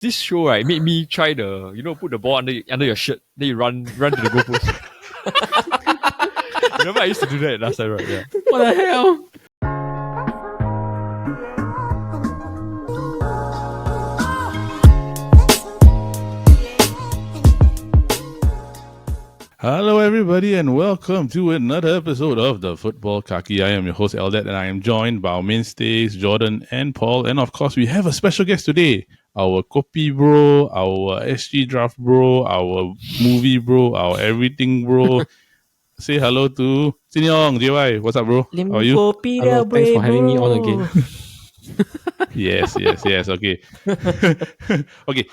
This show, right, made me try put the ball under your shirt, then you run to the goalpost. Remember I used to do that last time, right? Yeah. What the hell? Hello everybody and welcome to another episode of the Futbol Kaki. I am your host Eldad and I am joined by our mainstays Jordan and Paul, and of course we have a special guest today. Our Kopi bro, our SG draft bro, our movie bro, our everything bro. Say hello to Sinyong, JY. What's up, bro? How are you? Hello, thanks for having me on again. Yes. Okay. Okay.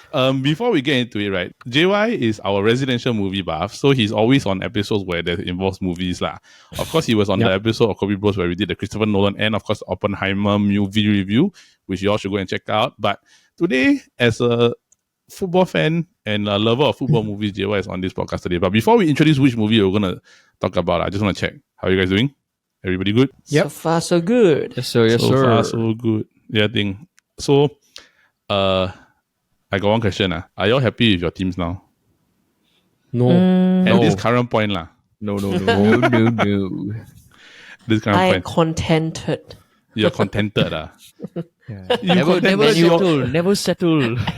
Before we get into it, right? JY is our residential movie buff, so he's always on episodes where that involves movies, lah. Of course, he was on the episode of Kobe Bros where we did the Christopher Nolan and of course Oppenheimer movie review, which you all should go and check out. But today, as a football fan and a lover of football movies, JY is on this podcast today. But before we introduce which movie we're gonna talk about, I just want to check how you guys doing. Everybody good? Yep. So far, so good. Yes, sir. So far, so good. Yeah, I think. So, I got one question. Are y'all happy with your teams now? No. At this current point, lah. No. This current I'm point. contented. You're contented, lah. Yeah. Never settle. I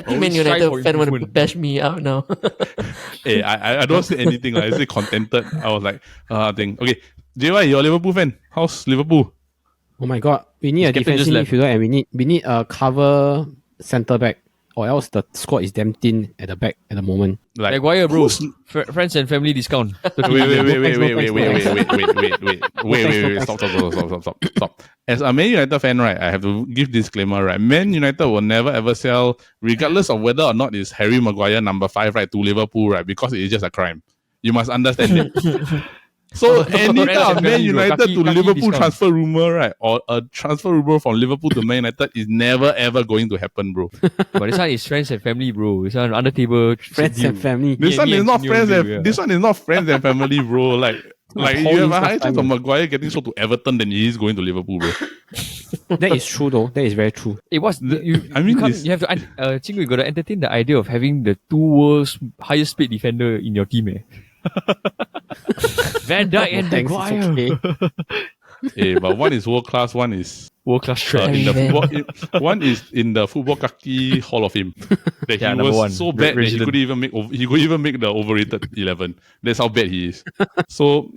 think Man United fan want to bash me out now. Hey, I don't say anything. Like, I say contented. I was like, I think. Okay, JY, you're a Liverpool fan. How's Liverpool? Oh my god, we need a defensive midfielder and we need a cover centre back, or else the squad is damn thin at the back at the moment. Like Maguire, bro. Friends and family discount. Wait. Stop. As a Man United fan, right, I have to give disclaimer, right? Man United will never ever sell, regardless of whether or not it's Harry Maguire number 5, right, to Liverpool, right? Because it is just a crime. You must understand it. So anytime Man United to Liverpool transfer rumor, right, or a transfer rumor from Liverpool to Man United is never ever going to happen, bro. But this one is friends and family, bro. This one under table friends and family. This one is not friends and this one is not friends and family, bro. Like you have a higher chance of Maguire getting sold to Everton than he is going to Liverpool, bro. That is true, though. That is very true. It was. You have to. Chingu, you got to entertain the idea of having the two world's highest paid defender in your team, Van Dijk and Maguire. Okay. Hey, but one is world class, one is world class trash. One is in the Futbol Kaki Hall of Fame. That he was so bad that he could even make the overrated 11. That's how bad he is. So,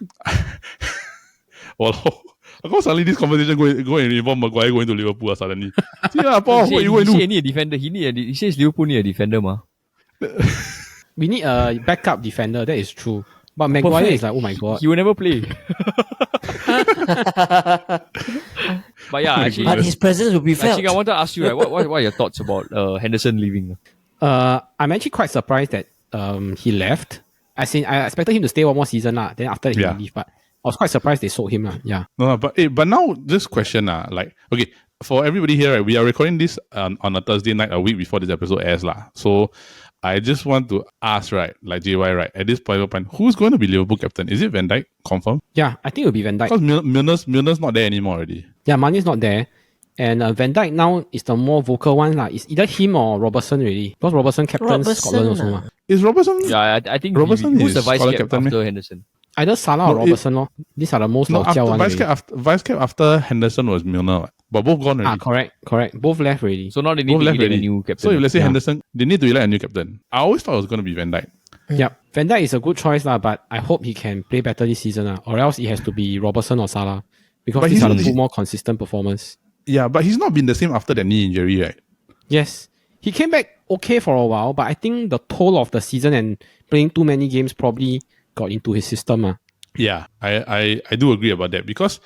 well, how come suddenly this conversation go and involve Maguire going to Liverpool suddenly? Yeah, Paul, what you going to do? He need a defender. He says Liverpool need a defender, ma. We need a backup defender, that is true. But Maguire is like, oh my god. He will never play. But yeah, but his presence will be felt. Actually, I want to ask you, right, what are your thoughts about Henderson leaving? I'm actually quite surprised that he left. I expected him to stay one more season, then after he leave, but I was quite surprised they sold him. Yeah. No, but now this question, like, okay, for everybody here, right, we are recording this on a Thursday night, a week before this episode airs, So I just want to ask, right, like JY, right, at this point, who's going to be Liverpool captain? Is it Van Dijk? Confirm? Yeah, I think it'll be Van Dijk. Because Milner's not there anymore already. Yeah, Mane's not there. And Van Dijk now is the more vocal one. It's either him or Robertson, really. Because Robertson captains Scotland also. Is Robertson? Yeah, I think Robertson who's the vice captain after Henderson? Either Salah or Robertson. These are the most vice cap after Henderson was Milner. But both gone already. Correct. Both left already. So now they need to elect a new captain. So if let's say Henderson, they need to elect a new captain. I always thought it was going to be Van Dijk. Yep. Van Dijk is a good choice, but I hope he can play better this season. Or else it has to be Robertson or Salah. Because these are the two more consistent performers. Yeah, but he's not been the same after that knee injury, right? Yes. He came back okay for a while, but I think the toll of the season and playing too many games probably got into his system. Yeah, I do agree about that, because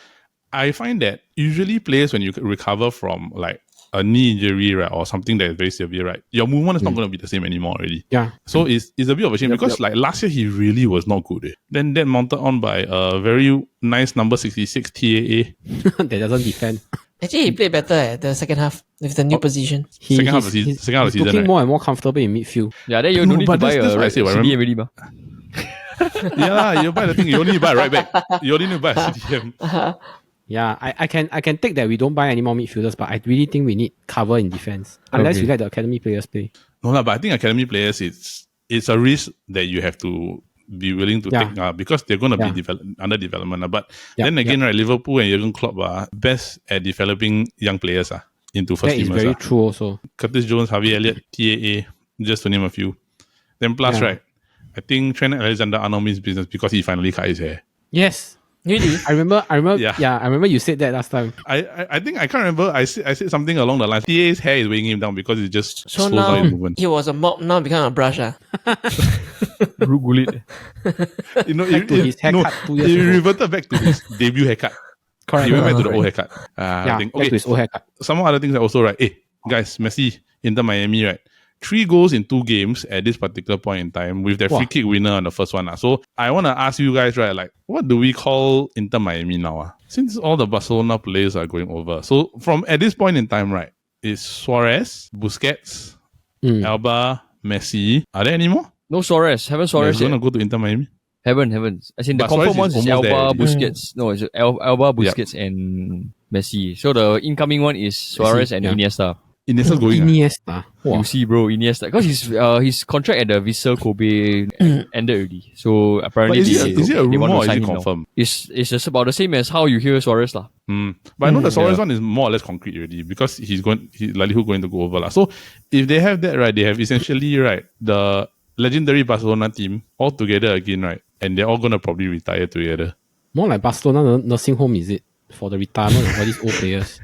I find that usually players, when you recover from like a knee injury, right, or something that is very severe, right, your movement is not going to be the same anymore already. Yeah. So it's a bit of a shame because like last year he really was not good. Then that mounted on by a very nice number 66 TAA. That doesn't defend. Actually, he played better at the second half with the new position. Second half of the season, looking right? more and more comfortable in midfield. Yeah, then you don't need to buy a CDM already, ma. Yeah, you buy the thing, you only need to buy right back. You only need to buy a CDM. Yeah, I can take that we don't buy any more midfielders, but I really think we need cover in defense. Unless we let the academy players play. No, but I think academy players, it's a risk that you have to be willing to take because they're going to be under development. But then again, right, Liverpool and Jurgen Klopp are best at developing young players into first teamers. That is very true also. Curtis Jones, Harvey Elliott, TAA, just to name a few. Then plus, right, I think Trent Alexander-Arnold means business because he finally cut his hair. Yes. Really? I remember. Yeah, I remember you said that last time. I think I can't remember. I said something along the lines. TA's hair is weighing him down because it just So slows down now his movement. he was a mop, now become a brush. Rugulit. Back to his haircut 2 years he ago. reverted back to his debut haircut. Correct. He went back to the old haircut. I think, back to his old haircut. some other things are also right. Hey, guys, Messi, Inter Miami, right? 3 goals in 2 games at this particular point in time with their free kick winner on the first one. So I want to ask you guys, right, like, what do we call Inter Miami now? Since all the Barcelona players are going over. So from at this point in time, right, it's Suarez, Busquets, Alba, Messi. Are there any more? No Suarez. Haven't Suarez Going yet. to go to Inter Miami? Haven't. As in the But Suarez confirmed ones is is almost Alba, there Busquets. No, it's Alba, Busquets and Messi. So the incoming one is Suarez and Iniesta. Iniesta's going. Iniesta. Wow. You see, bro, Iniesta. Because his contract at the Vissel Kobe ended already. So apparently But is it a they rumor want or to is sign it him now. confirmed? It's just about the same as how you hear Suarez lah. But I know the Suarez one is more or less concrete already because he's likely going to go over. So if they have that, right, they have essentially, right, the legendary Barcelona team all together again, right? And they're all going to probably retire together. More like Barcelona nursing home, is it? For the retirement of all these old players.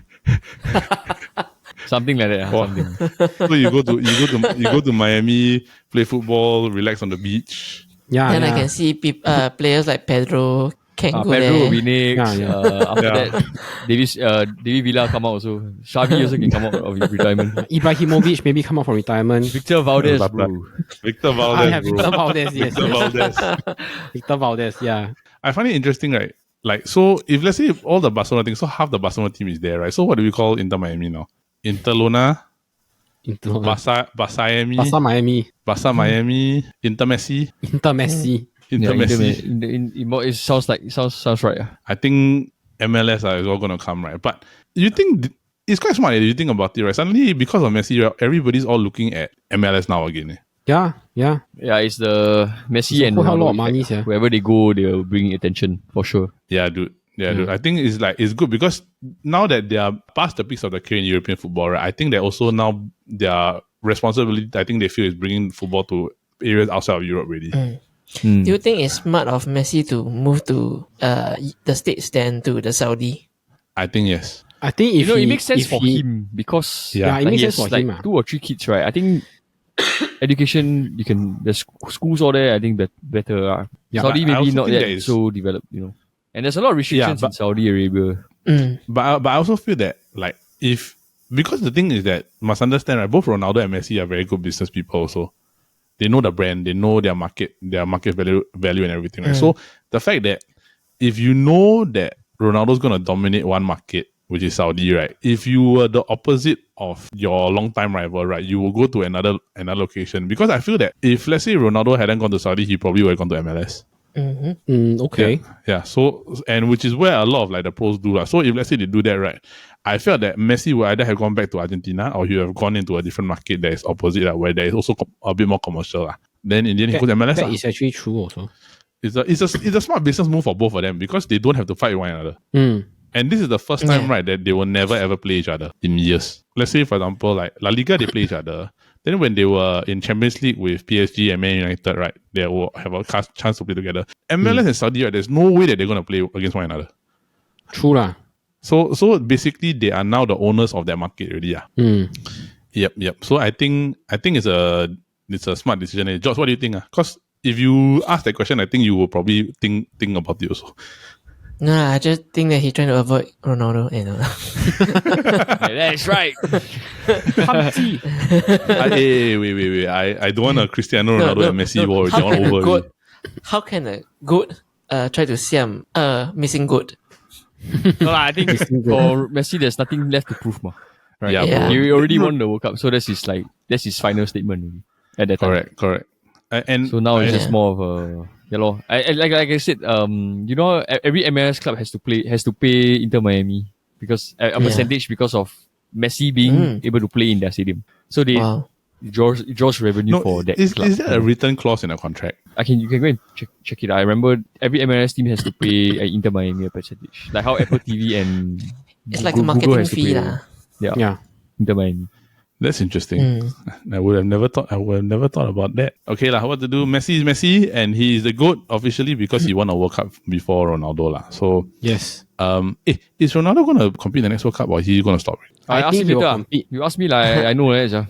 Something like that. Something. So you go to Miami, play football, relax on the beach. Yeah, Then I can see players like Pedro can go Pedro there. will be next. After Yeah. that, David Villa come out also. Xavi also can come out of retirement. Ibrahimovic maybe come out from retirement. Victor Valdez, bro. Victor Valdez, I have bro. Victor Valdez, yes. Victor Valdez. Victor Valdez, yeah. I find it interesting, right? Like, so if let's say all the Barcelona things, so half the Barcelona team is there, right? So what do we call Inter Miami now? Interlona, Barca Miami, Barca Miami, Inter Messi, Inter Messi. Inter Messi. It sounds right. I think MLS is all going to come, right? But you think it's quite smart if you think about it, right? Suddenly, because of Messi, right, everybody's all looking at MLS now again. Yeah. Yeah, it's the Messi and a whole lot of Ronaldo money, effect. yeah. Wherever they go, they'll bring attention for sure. Yeah, dude. I think it's good because now that they are past the peaks of the career in European football, right? I think that also now their responsibility, I think they feel, is bringing football to areas outside of Europe already. Do you think it's smart of Messi to move to the States than to the Saudi? I think yes. I think if it makes sense for him because it makes he sense has for like him. 2 or 3 kids, right? I think education, the schools all there, I think better. Saudi I maybe also not think yet so developed, And there's a lot of restrictions in Saudi Arabia. But I also feel that, like, because the thing is that, must understand, right, both Ronaldo and Messi are very good business people also. They know the brand, they know their market value and everything, right? So the fact that if you know that Ronaldo's going to dominate one market, which is Saudi, right? If you were the opposite of your long-time rival, right, you will go to another location. Because I feel that if, let's say, Ronaldo hadn't gone to Saudi, he probably would have gone to MLS. Okay. Yeah. So, and which is where a lot of like the pros do. So if let's say they do that, right, I felt that Messi would either have gone back to Argentina or he would have gone into a different market that is opposite, where there is also a bit more commercial. Then in the end, he goes to MLS. That is actually true also. It's a smart business move for both of them because they don't have to fight one another. And this is the first time, right, that they will never ever play each other in years. Let's say, for example, like La Liga, they play each other. Then when they were in Champions League with PSG and Man United, right, they will have a chance to play together. MLS and Saudi, right, there's no way that they're going to play against one another. True lah. So basically, they are now the owners of that market already. Yep. So I think it's a smart decision. George, what do you think? Because if you ask that question, I think you will probably think about it also. No, I just think that he's trying to avoid Ronaldo. That's right. Wait. I don't want a Cristiano Ronaldo and Messi war. It's all over. How can a goat try to siam a missing goat? No, I think for Messi, there's nothing left to prove, right? Yeah. He already won the World Cup, so that's his final statement at that time. Correct. And so now it's just more of a Yeah, lor. Like I said, you know, every MLS club has to pay Inter Miami because a percentage because of Messi being able to play in their stadium. So they it draws revenue for that club. Is there a written clause in a contract? You can go and check it out. I remember every MLS team has to pay Inter Miami a percentage, like how Apple TV and it's like a marketing fee lah. Yeah, Inter Miami. That's interesting. I would have never thought about that. Okay lah, what to do? Messi is Messi, and he is the GOAT officially because he won a World Cup before Ronaldo lah. So yes. Is Ronaldo gonna compete in the next World Cup, or is he gonna stop? I asked you later. You ask me like I know right? Well,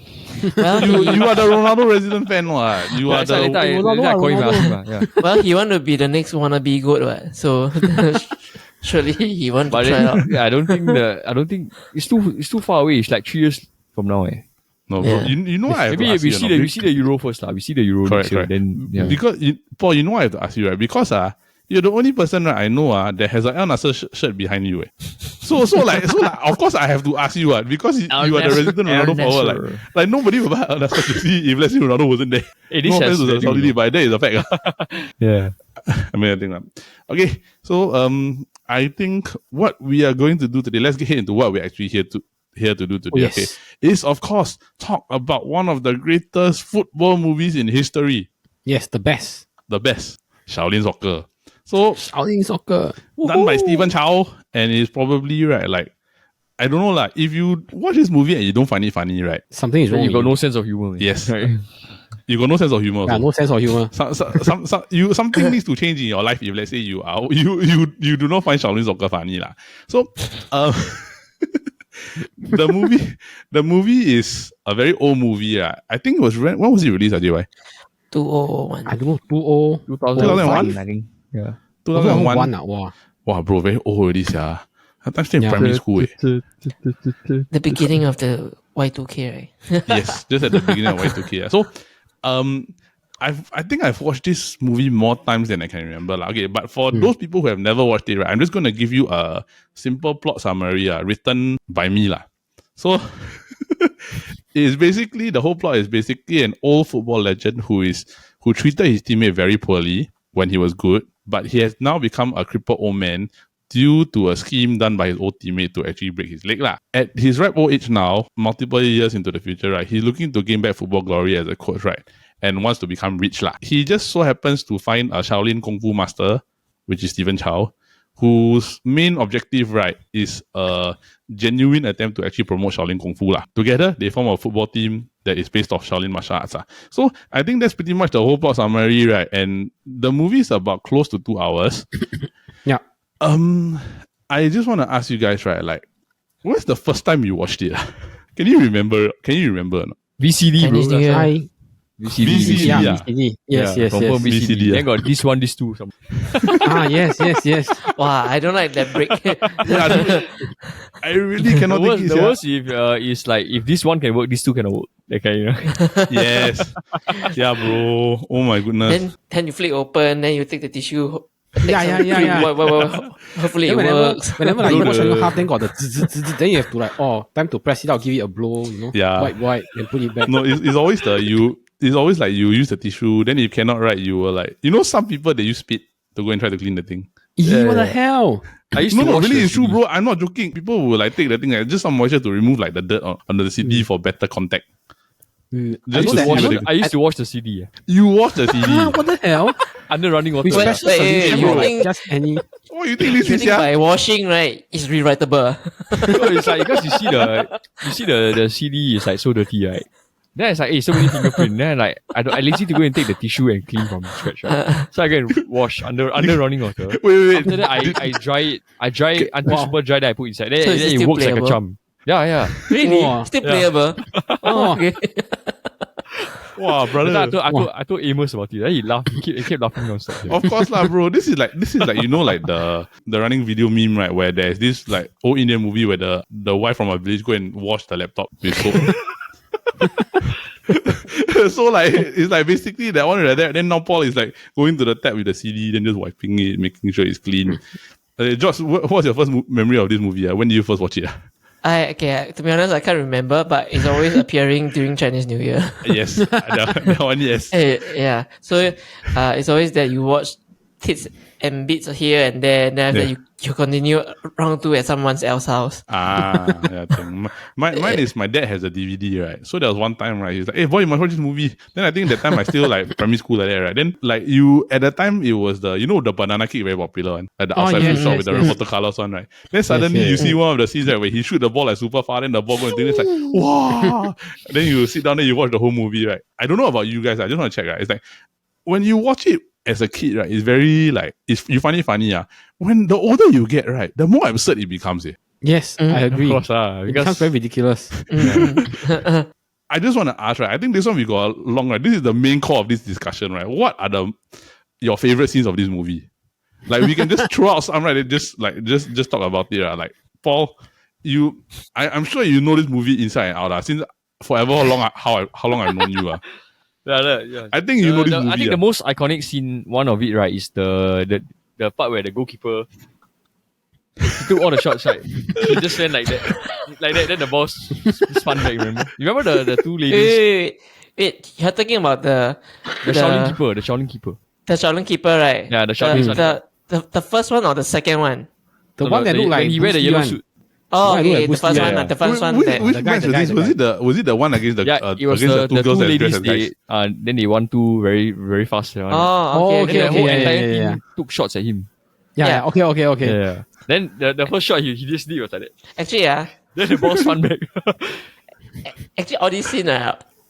you are the Ronaldo resident fan, what? You are the Ronaldo. Well, he want to be the next wannabe GOAT, what? So surely he want to try out. Yeah, I don't think it's too far away. It's like 3 years from now. No, bro. You know I have maybe to ask we see the Euro first lah. We see the Euro next year. Then because Paul, you know I have to ask you, right? Because you're the only person that I know that has an Al Nassr shirt behind you. So of course I have to ask you because you are the resident Ronaldo forward. Like nobody would buy Al Nassr to see if let's say Ronaldo wasn't there. No offense to the Saudi, but that is a fact. Yeah. I mean, I think okay. So I think what we are going to do today, let's get into what we're actually here to do today. Yes. Okay, is of course talk about one of the greatest football movies in history. Yes, the best. Shaolinsoccer. So Shaolinsoccer done by Stephen Chow, and it's probably right. Like I don't know, like if you watch this movie and you don't find it funny, right? Something is wrong. You got no sense of humor. Yes. You got no sense of humor. Yeah, no sense of humor. Something needs to change in your life if let's say you do not find Shaolinsoccer funny lah. So the movie is a very old movie. I think it was when was it released, JY? 2001. I don't know, 2001? I think. Yeah. 2001. Wow, Bro, very old already, sia. That time still in primary school. The beginning of the Y2K, right? Yes, just at the beginning of Y2K. So, I think I've watched this movie more times than I can remember. Okay, but for those people who have never watched it, right, I'm just going to give you a simple plot summary written by me. So, it's basically, the whole plot is basically an old football legend who treated his teammate very poorly when he was good, but he has now become a crippled old man due to a scheme done by his old teammate to actually break his leg. At his ripe old age now, multiple years into the future, right, he's looking to gain back football glory as a coach, right, and wants to become rich. He just so happens to find a Shaolin Kung Fu master, which is Stephen Chow, whose main objective, right, is a genuine attempt to actually promote Shaolin Kung Fu. Together, they form a football team that is based off Shaolin martial arts. So I think that's pretty much the whole plot summary, right? And the movie is about close to 2 hours. Yeah. I just want to ask you guys, right, like, when's the first time you watched it? Can you remember or not? VCD, bro. VCD. Yeah, VCD. Yes. Confirm VCD. Then got this one, this two. Yes. Wow, I don't like that break. I really cannot think the worst is like if this one can work, this two cannot work. That kind, you know? Yes. Yeah, bro. Oh my goodness. Then you flick open, then you take the tissue. Yeah. Hopefully it works. Whenever like, you watch until half, then got the zzz, then you have to like, time to press it out, give it a blow, you know? Yeah. Wipe, and put it back. No, it's always it's always like you use the tissue, then if you cannot write, you will like, you know, some people they use spit to go and try to clean the thing. What the hell? Really, it's true, bro. I'm not joking. People will like take the thing, like, just some moisture to remove like the dirt under the CD for better contact. I used to watch the CD. You watch the CD? What the hell? Under running water. Just any. Oh, you think this you is think by washing, right? It's rewritable. So it's like because you see the CD is like so dirty, right? Then it's like, hey, so many fingerprint. Then I lazy to go and take the tissue and clean from scratch. Right? So I go and wash under running water. Wait. After that, I dry it. I dry it until super dry. Then I put inside. Then it works playable? like a charm. Yeah. Really? Wow. Still playable? Oh, okay. Wow, brother. I told Amos about it. Then he laughed. He kept laughing nonstop. Of course lah, bro. This is like you know, like the running video meme, right? Where there's this like old Indian movie where the wife from a village go and wash the laptop with soap. So like it's like basically that one right there. Then now Paul is like going to the tap with the CD, then just wiping it, making sure it's clean. George, what's your first memory of this movie? When did you first watch it? To be honest, I can't remember, but it's always appearing during Chinese New Year. Yes, that one, yes. Yeah. So it's always that you watch tits and bits here and there, and then after you continue round 2 at someone else's house. Yeah. Mine is my dad has a DVD, right? So there was one time, right? He's like, "Hey boy, you must watch this movie." Then I think that time I still like primary school like that, right? Then like at the time it was the the banana cake very popular one, at the outside food shop with the Roberto Carlos one, right? Then suddenly you see one of the scenes right, where he shoot the ball like super far, then the ball goes, it's like wow. Then you sit down and you watch the whole movie, right? I don't know about you guys. I just want to check, right? It's like when you watch it as a kid, right, it's very like you find it funny, when the older you get, right, the more absurd it becomes. Yes, I agree. Of course, it becomes very ridiculous. I just want to ask, right? I think this one we got long, right? This is the main core of this discussion, right? What are your favorite scenes of this movie? Like we can just throw out some, right? Just talk about it, right? Like Paul, I'm sure you know this movie inside and out, since forever how long I've known you, Yeah. I think you know this movie. I think the most iconic scene, one of it, right, is the part where the goalkeeper he took all the shots, right? He just went like that. Then the ball spun back, remember? You remember the two ladies? Wait, you're talking about the Shaolin keeper. The Shaolin keeper. The Shaolin keeper, right? Yeah, the Shaolin keeper. The first one or the second one? The one that looked like he wear the yellow suit. Oh, Why okay, do I the first boost- one. yeah. The first one. Which That, match was this? Was it the one against the It was against the two girls two that dressed ladies. as guys? Then they won two very very fast. oh, Oh, okay, Then the whole okay. entire yeah. team took shots at him. Yeah. Okay. Yeah. Then the first shot he just did was like that. Actually, Then the ball spun back. all these scenes,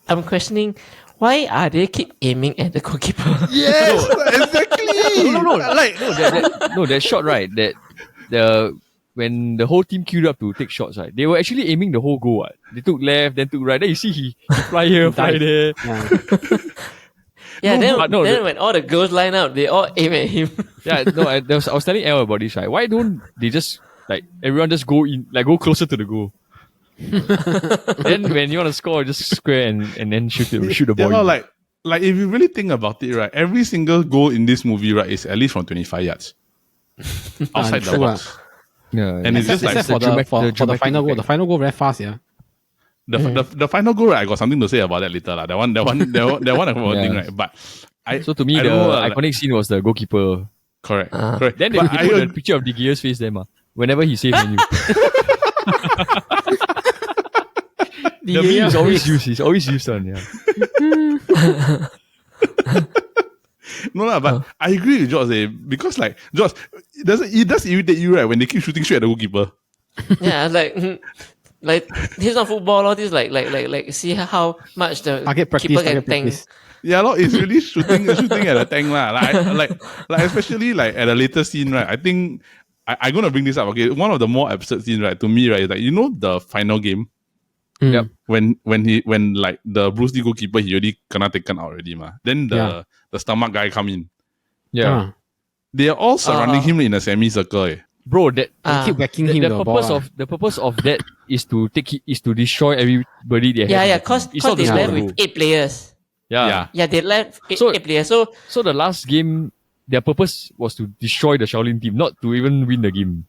I'm questioning why are they keep aiming at the goalkeeper? Yes, exactly. No, that shot, right? When the whole team queued up to take shots, right? They were actually aiming the whole goal. Right? They took left, then took right. Then you see he fly here, fly there. Yeah. Then when all the girls line up, they all aim at him. I was telling Elle about this, right? Why don't they just like everyone just go in, like go closer to the goal? Then when you want to score, just square and then shoot the ball. Yeah, like if you really think about it, right, every single goal in this movie, right, is at least from 25 yards outside the true, box. Yeah, And it's just like Except for the final goal. The final goal very fast, yeah. the final goal, right, I got something to say about that later. That one I thing, right? But so to me, I the don't know, iconic scene was the goalkeeper. correct. Then they But put the picture of De Gea's face there, whenever he saved menu. The meme is always used. He's always used on, yeah. No, but I agree with George, because like George, it does irritate you, right, when they keep shooting straight at the goalkeeper. Yeah, like this is not football. All this like see how much the keeper can tank. Yeah, it's really shooting at the tank lah. Like especially like at a later scene, right? I think I'm gonna bring this up. Okay, one of the more absurd scenes, right, to me, right, is like the final game. Yep. When like the Bruce Lee goalkeeper, he already kena taken out already, ma. Then the stomach guy come in. Yeah. They are all surrounding him in a semicircle. Bro, that They keep whacking him the purpose of that is to destroy everybody they have. Yeah, cause they left with 8 players. Yeah. Yeah, they left 8 players. So the last game, their purpose was to destroy the Shaolin team, not to even win the game.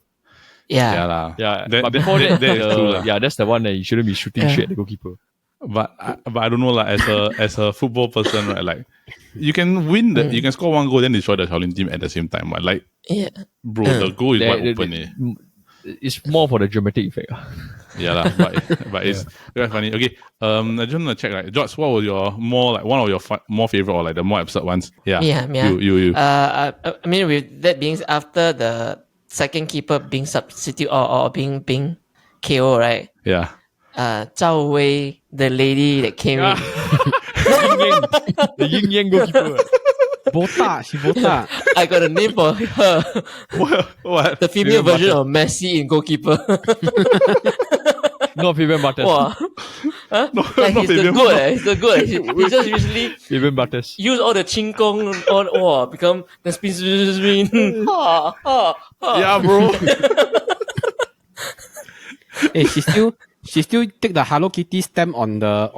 Yeah. Yeah. But before that, is true, that's the one that you shouldn't be shooting straight at the goalkeeper. But I don't know, like as a football person, right? Like you can win you can score one goal, then destroy the Shaolin team at the same time. But like, bro, the goal is wide open. It's more for the dramatic effect. Yeah, but it's very funny. Okay, I just want to check. Like, George, what was your one of your more favorite or like the more absurd ones? Yeah. You. I mean, with that being after the second keeper being substitute or being KO, right? Yeah. Zhao Wei, the lady that came in. The yin yang goalkeeper. She botak. I got a name for her. What? The female version of Messi in goalkeeper. No, Fabian Barthez. Wow. Like he's the good. He's the good. He just usually Fabian Barthez. use all the ching kong on become the spin. Yeah, bro. Hey, she still take the Hello Kitty stamp on the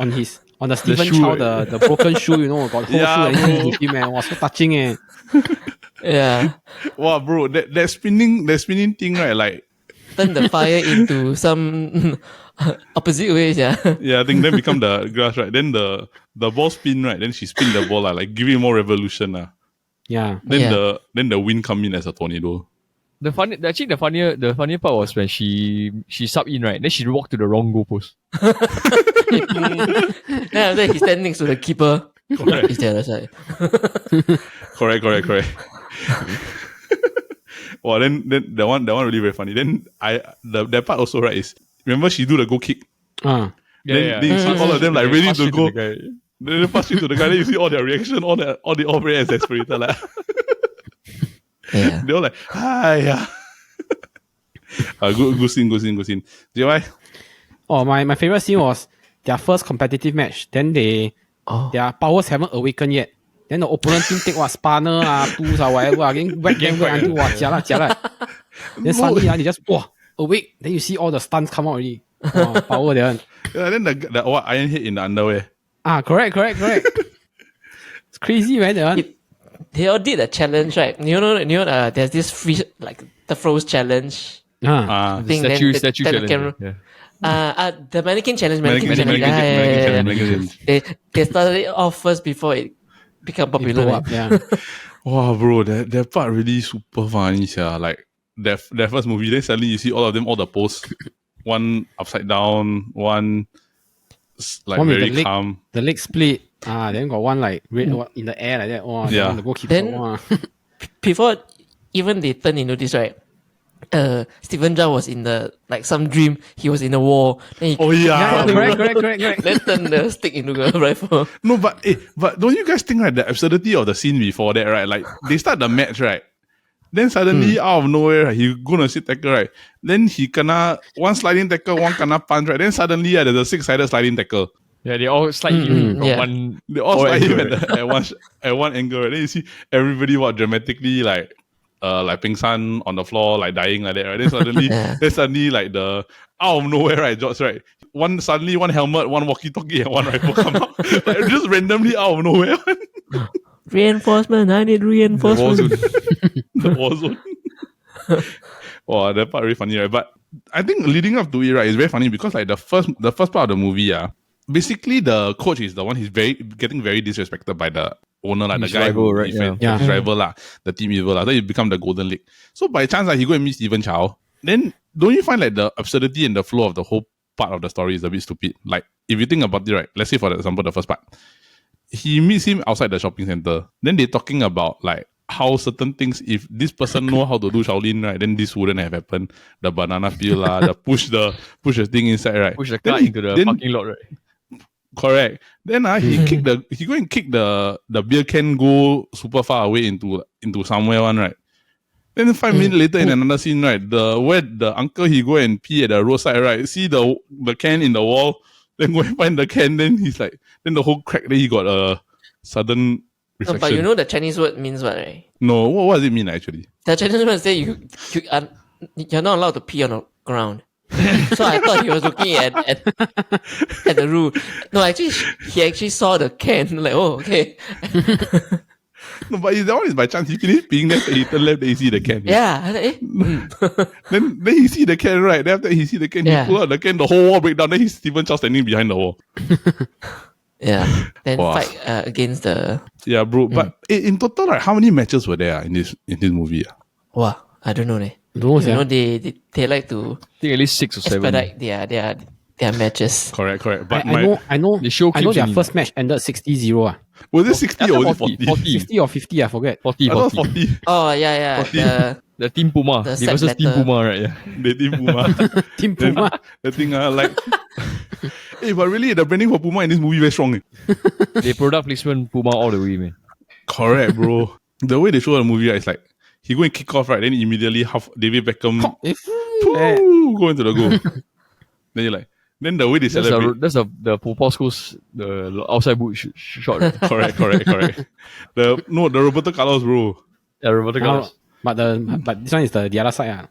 Stephen shoe, Chow, the broken shoe, got whole shoe and he give him, was so touching. Yeah. Wow, bro, that spinning thing, right? Like turn the fire into some opposite ways. Yeah. Yeah, I think then become the grass, right? Then the ball spin, right? Then she spin the ball, like give it more revolution. Yeah. Then the wind come in as a tornado. The funnier part was when she sub in, right? Then she walked to the wrong goalpost. Then after that, he stand next to the keeper. Correct. Is the other side. Correct. Well, then that one really very funny. Then that part also, right, is remember she do the goal kick. Then you see all of them like ready to go. Then they pass it to the guy. Then you see all their reaction, all very exasperated. Like Yeah. they all like, yeah. Good scene. JY? Oh, my favorite scene was their first competitive match. Then their powers haven't awakened yet. Then the opponent team take what spanner, tools whatever, again whack until jialat. Then suddenly they just awake. Then you see all the stunts come out already. Power there. Yeah, then the what iron head in the underwear. Correct. It's crazy, man. That one. They all did a challenge, right? You know, there's this free, like the froze challenge. The statue challenge. The mannequin challenge. Mannequin challenge. They started it off first before it became popular. Up, yeah. Wow, bro, that part really super funny, like that first movie. Then suddenly you see all of them, all the pose, one upside down, one like one very calm. The leg split. Then got one like in the air like that. The goalkeeper. Then before even they turn into this, right? Stephen Chow was in some dream. He was in a war. Then Correct. Then turn the stick into a rifle. No, but don't you guys think, right, the absurdity of the scene before that, right? Like they start the match, right? Then suddenly out of nowhere, right, he gonna sit tackle, right? Then he kena one sliding tackle, one kena punch, right? Then suddenly there's a 6-sided sliding tackle. Yeah, they all slide you from one. They all slide him at one angle, right? Then you see everybody dramatically like Ping San on the floor, like dying like that, right? Then suddenly like the out of nowhere, right, George, right? One helmet, one walkie-talkie, and one rifle come out. Like, just randomly out of nowhere. Reinforcement, I need reinforcement. The war zone. Wow, that part really funny, right? But I think leading up to it, right, is very funny because like the first part of the movie, basically the coach is the one getting very disrespected by the owner, like the guy rival, who right? his rival, the team evil. Then he become the Golden League. So by chance, he go and meet Stephen Chow. Then don't you find like the absurdity and the flow of the whole part of the story is a bit stupid? Like if you think about it, right? Let's say for example the first part, he meets him outside the shopping center. Then they're talking about like how certain things, if this person know how to do Shaolin, right, then this wouldn't have happened. The banana peel, the push the thing inside, right? Push the car into the parking lot, right? Correct. Then he go and kick the beer can go super far away into somewhere one, right? Then 5 minutes later in another scene, right, where the uncle he go and pee at the roadside, right? See the can in the wall, then go and find the can, then he's like, then the whole crack, then he got a sudden reflection. No, but you know the Chinese word means what, right? No, what does it mean actually? The Chinese word say you're not allowed to pee on the ground. So I thought he was looking at the rule. No, actually, he actually saw the can. Like, oh, okay. No, but that one is by chance. He finished peeing, then he turned left, then he see the can. Yeah. Then he see the can, right? Then after he see the can, he pull out the can, the whole wall break down. Then he's Stephen Chow standing behind the wall. Yeah. Then fight against the. Yeah, bro. But in total, like, how many matches were there in this movie? Wow, I don't know. They like to. I think at least 6 or 7. Expedite their matches. Correct. But I know their in first match ended 60-0. Was it 60 or was it 40? 60 or 50, I forget. 40. I thought 40. Oh, yeah. The Team Puma. The They versus set Team letter. Puma, right? Yeah. The Team Puma. Team Puma. The thing, like... Hey, but really, the branding for Puma in this movie very strong. They product placement Puma all the way, man. Correct, bro. The way they show the movie, right, it's like, he go and kick off, right, then immediately David Beckham go into the goal. Then you're like... Then the way they celebrate... That's the Popol School's the outside boot shot. Right? Correct. The Roberto Carlos, bro. Yeah, Roberto Carlos. But this one is the other side.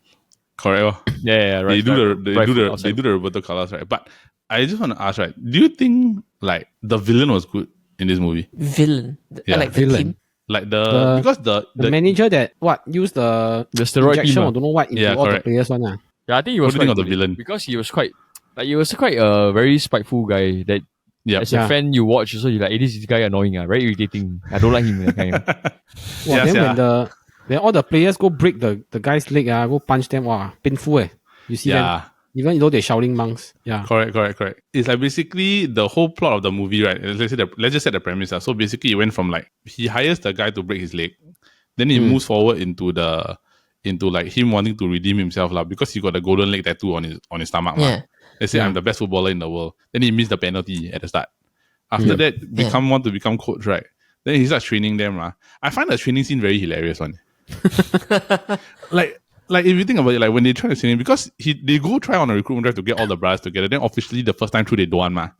Correct. Yeah, right. They do the Roberto Carlos, right? But I just want to ask, right? Do you think like the villain was good in this movie? Villain. Yeah. Like the team. Like because the manager that used the steroid injection team, or don't know what into all the players one. Yeah, I think he was What do you think quite of the good villain? because he was quite a very spiteful guy that Yep. as a fan you watch, so you're like, hey, this guy annoying, very irritating. I don't like him that kind. Wow, Yes, then when all the players go break the guy's leg, go punch them, wow, painful You see them? Yeah. Even though they're Shaolin monks. Yeah. Correct. It's like basically the whole plot of the movie, right? Let's just set the premise. So basically, it went from like he hires the guy to break his leg, then he moves forward into like him wanting to redeem himself because he got a golden leg tattoo on his stomach. Yeah. They say I'm the best footballer in the world. Then he missed the penalty at the start. After that, want to become coach, right? Then he starts training them. I find the training scene very hilarious one. Like if you think about it, like when they try to train him, because they go try on a recruitment drive to get all the brothers together. Then officially the first time through they don't want.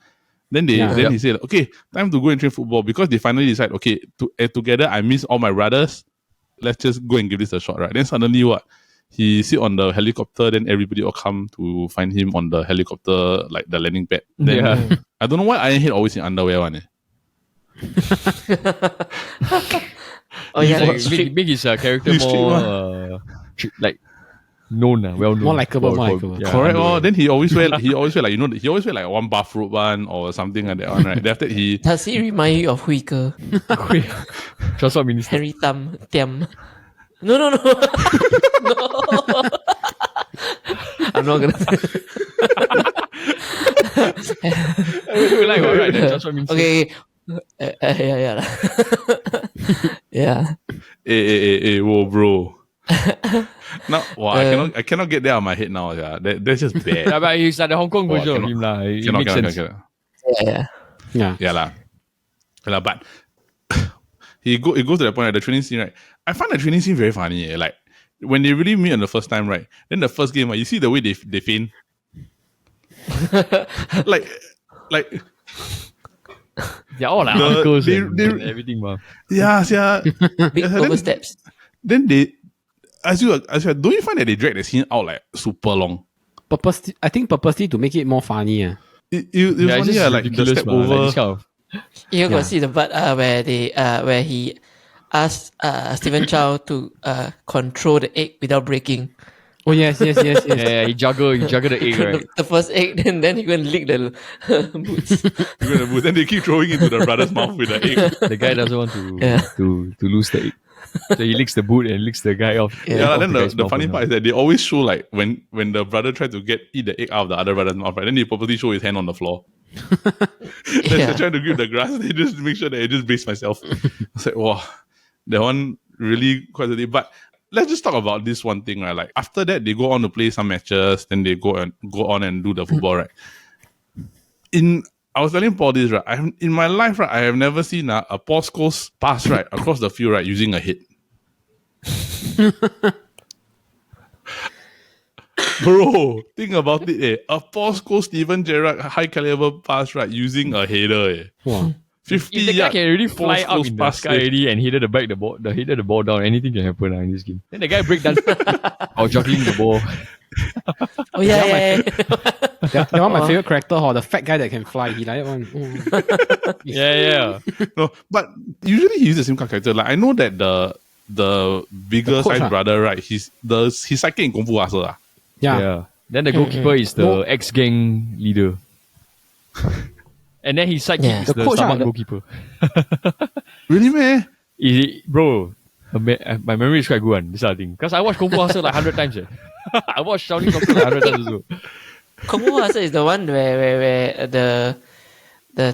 Then he said, okay, time to go and train football, because they finally decide, okay, together I miss all my brothers. Let's just go and give this a shot, right? Then suddenly he sit on the helicopter, then everybody will come to find him on the helicopter, like the landing pad. Then I don't know why Ironhead always in underwear one. Oh yeah, Make his character more like known, well known, more likable. Yeah, Correct. Then he always wear like he always wear like one bathrobe one or something like that one, right? Then after that does he remind you of Hui Ge? Transport Minister. Henry Tiam? No. No. I'm not gonna. Right, Transport Minister. Okay. Yeah. Yeah. Hey, whoa, bro. Now, I cannot get that out of my head now. Yeah, that's just bad. Yeah, but he's like the Hong Kong version of him lah. It makes sense. Yeah. But it goes to the point at the training scene, right? I find the training scene very funny. Like when they really meet on the first time, right? Then the first game, you see the way they feint. like they're all like uncles and everything, man. Yeah. Big oversteps. Then they, as you don't you find that they drag the scene out like super long? I think purposely to make it more funny. It was funny, like the step over. Like You got see the part where he asked Stephen Chow to control the egg without breaking. Oh yes. Yeah, he juggle the egg, right? The first egg, then he go and lick the boots. Then they keep throwing into the brother's mouth with the egg. The guy doesn't want to lose the egg. So he licks the boot and licks the guy off. Then the funny part is that they always show like when the brother tried to eat the egg out of the other brother's mouth, right? Then they purposely show his hand on the floor. They're trying to grip the grass. They just make sure that I just brace myself. I was like, wow, that one really quite a deep. But let's just talk about this one thing, right? Like after that, they go on to play some matches. Then they go on and do the football, right? I was telling Paul this, right? In my life, right, I have never seen a Paul Scholes pass right across the field, right, using a hit. Bro, think about it. A Paul Scholes, Steven Gerrard high caliber pass right using a header. Wow. 50 If the guy can really fly Paul up Scholes in the pass sky already and headed the ball down, anything can happen in this game. Then the guy break dance or juggling the ball. Oh yeah. That one my favorite character, the fat guy that can fly. He like that one. Yeah. No, but usually he uses the same kind of character. Like I know that the bigger size brother, right? He's psychic in Kung Fu Hustle. Yeah. Then the goalkeeper is the ex-gang leader. And then his sidekick is the stomach goalkeeper. Really, man? Bro, my memory is quite good one, this sort of thing. Because I watched Kung Fu Hustle like 100 times. I watched Shaolinsoccer like 100 times also. Kung Fu Hustle is the one where the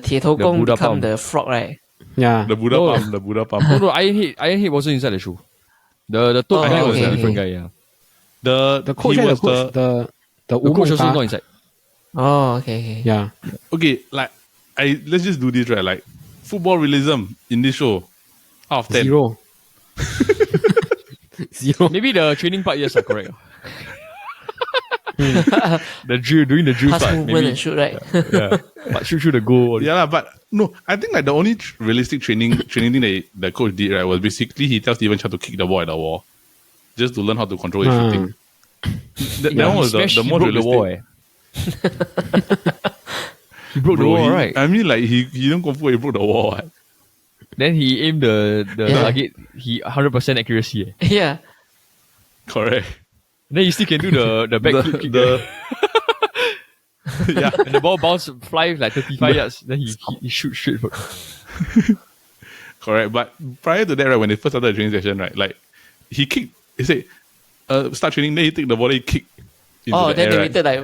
铁头功 become the frog, right? Yeah. The Buddha pump. No, Ironhead wasn't inside the show. The toad guy was a different guy, yeah. The coach the coach also not inside. Oh, okay. Yeah. Okay, like let's just do this, right? Like football realism in this show, out of 10. 0. 0. Maybe the training part, yes, are correct. Doing the drill Pass part, movement maybe. and shoot, right? Yeah, but shoot through the goal. Yeah, but no, I think like the only realistic training thing that the coach did, right, was basically he tells Steven Chow to kick the ball at the wall, just to learn how to control his shooting. That one was the more realistic. He broke the wall, right? I mean, like he didn't Kung Fu, he broke the wall. Right? Then he aimed the target. He 100% accuracy. Yeah. Correct. Then you still can do the back flip kick. Yeah. And the ball flies like 35 yards. Then he shoots straight for. Correct. But prior to that, right, when they first started the training session, right, like he kicked. He said, "Start training." Then he take the ball, he kick. Oh, then the they air, waited like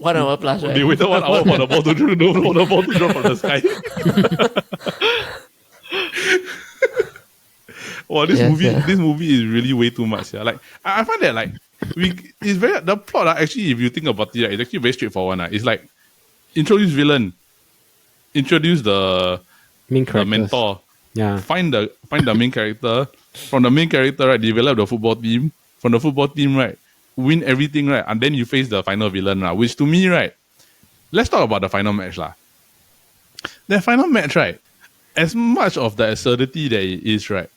1 hour plus, right? They waited 1 hour for the ball to drop from the sky. Wow, this movie is really way too much. Yeah. Like I find that like it's very the plot. Actually, if you think about it, it's actually very straightforward. It's like introduce villain, introduce the mentor. Yeah. Find the main character. From the main character, right, develop the football team. From the football team, right, win everything, right, and then you face the final villain, right. Which to me, right, let's talk about the final match, lah. The final match, right, as much of the absurdity that it is, right,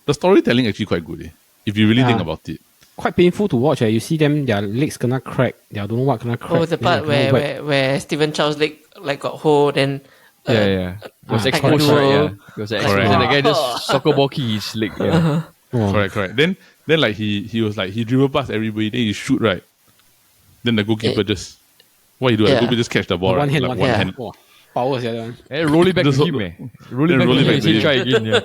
the storytelling actually quite good, if you really think about it. Quite painful to watch. You see them, their legs gonna crack. They don't know what gonna crack. Oh, the part where Stephen Chow's leg like got hold and. It was exposed, right? Yeah. It was exposed. And the guy just soccer ball kick his leg. Yeah. Correct. Then like he was like he dribble past everybody, then he shoot, right. Then the goalkeeper just what he do? The goalkeeper just catch the ball, one right? hand. Wow. Power, the other one. And roll it back to him, Roll it back to him. Try again, yeah.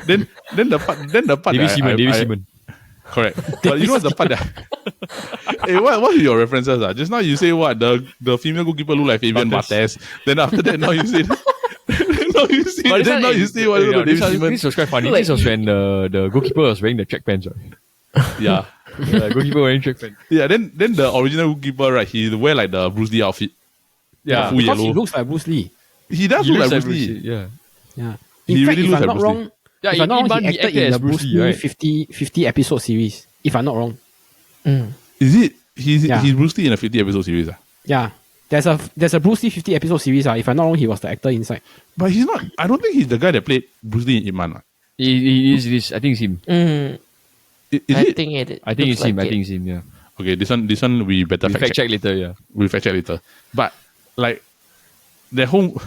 Then the part David Seaman. Correct. But you know what's the part that hey, what are your references? Just now you say what the female goalkeeper look like Fabian Barthez. Then after that now you say now you say what David Seaman. This was quite funny. This was when the goalkeeper was wearing the track pants, right? Yeah. The goalkeeper wearing track pants. Yeah, then the original goalkeeper, right, he wear like the Bruce Lee outfit. Yeah. Full Because yellow. he looks like Bruce Lee. He does look like Bruce Lee. Yeah. Yeah. He In fact, really if looks I'm like not Bruce Lee. wrong, Yeah, if I'm not wrong, he he acted in as the Bruce Lee, Lee right? 50 episode series. If I'm not wrong. Is it? He's Bruce Lee in a 50 episode series. Yeah. There's a Bruce Lee 50 episode series. If I'm not wrong, he was the actor inside. But he's not. I don't think he's the guy that played Bruce Lee in Ip Man. It is. I think it's him. Is I it? think it. I think it's him. like I think it's him. Yeah. Okay, this one we better Fact check later. Yeah. We'll fact check later. But like the whole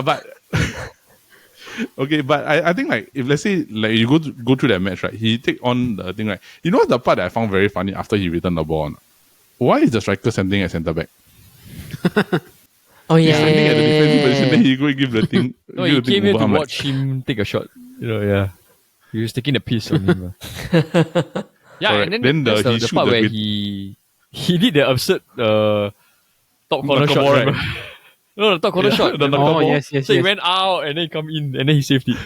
but okay, but I think like if let's say like you go through that match, right, he take on the thing, right. You know what's the part that I found very funny after he returned the ball? Why is the striker standing at centre back? Oh He's yeah. standing at the defensive position, then he go and give the thing. No, give he the thing came here over. to I'm like, watch him take a shot. Yeah. He was taking a piss on him. Yeah, Correct. and Then then he the shoot part the where bit- he did the absurd top corner Knuckleball, shot, right? remember? No, the top corner shot. The remember? Oh, knuckleball. yes. So he went out and then he come in and then he saved it.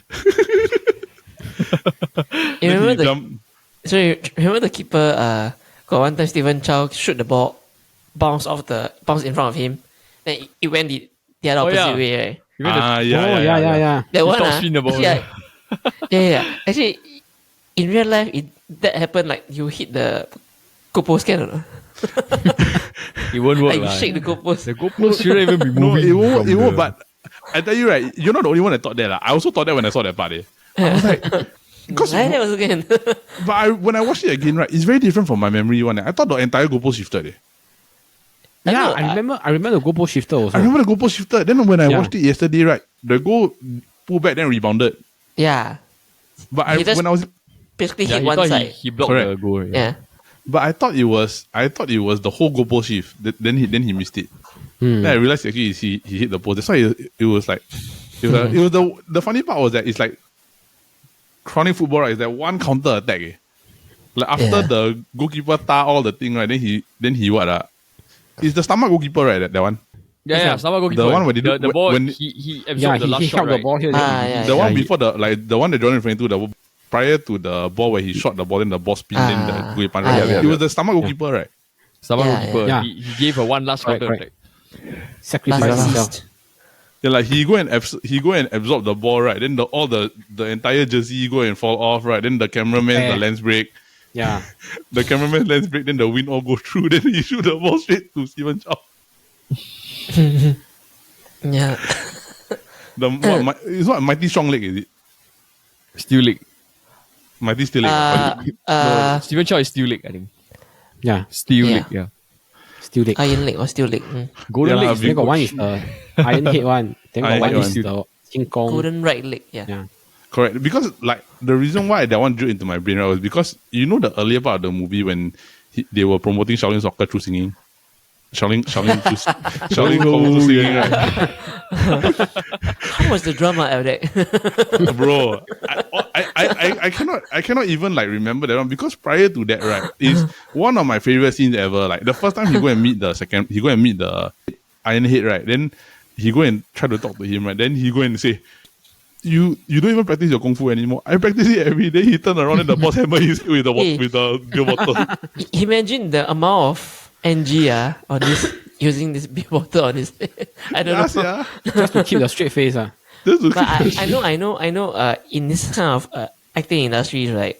You Then remember he jump. So you remember the keeper? Got one time Stephen Chow shoot the ball, bounce in front of him, then it went the other opposite way. Right? He went to- Yeah. That one, top spin the ball. yeah. Actually, in real life, that happened. Like you hit the goalpost, can or not? It won't work. Like you lah. shake the goalpost. The goalpost shouldn't even be No, moving. it won't. from It won't. the- But I tell you, right, you're not the only one that thought that. I also thought that when I saw that part. I was like, because That was again. but when I watched it again, right, it's very different from my memory one. I thought the entire goalpost shifted. Yeah, I remember the goalpost shifter also. I remember the goalpost shifted. Then when I Yeah. watched it yesterday, right, the goal pulled back then rebounded. Yeah, But He just- when I was, basically Yeah, hit he one thought side. he blocked Correct. the goal. Yeah. but I thought it was the whole goalpost shift. Then he missed it. Then I realized actually he hit the post. That's why it was like it was the funny part was that it's like chronic football, right? Is that one counter attack. Like after the goalkeeper tar all the thing, right? Then he what? It's the stomach goalkeeper, right? That one. Yeah. Stomach goalkeeper. The one where they do- the ball. when- He Yeah, absorbed the last he shot, held right? the ball here. Yeah. The one he- before the one that Jordan referring to, the prior to the ball where he shot the ball, then the ball spin, then the goalkeeper. Right? It was the stomach goalkeeper, right? Stomach Yeah, goalkeeper. yeah. He gave a one last Correct, counter correct. attack. Sacrifice Last himself. assist. Yeah, like he go and absorb the ball, right? Then all the entire jersey go and fall off, right? Then the cameraman, the lens break. Yeah. The cameraman lens break, then the wind all go through, then he shoot the ball straight to Stephen Chow. Yeah. It's what Mighty Strong Leg, is it? Steel leg. Mighty Steel Leg. No, Stephen Chow is steel leg, I think. Yeah. Steel Yeah. leg, yeah. Still leg. Iron leg or steel leg. Golden Yeah, leg. big Then got one is the iron head one. Then got Iron one head is one. golden right leg. Yeah. Correct. Because like the reason why that one drew into my brain, right, was because you know the earlier part of the movie when they were promoting Shaolinsoccer through singing. Shaolin Kung Fu singing, right? How was the drama of that? Bro, I cannot even like remember that one because prior to that, right, is one of my favorite scenes ever. Like the first time he go and meet the Iron Head, right? Then he go and try to talk to him, right? Then he go and say, You don't even practice your kung fu anymore. I practice it every day. He turned around and the boss hammer his with the beer bottle. Imagine the amount of NG on this using this beer bottle on his head. I don't know. Yeah. Just to keep the straight face. But I know. In this kind of acting industry, right,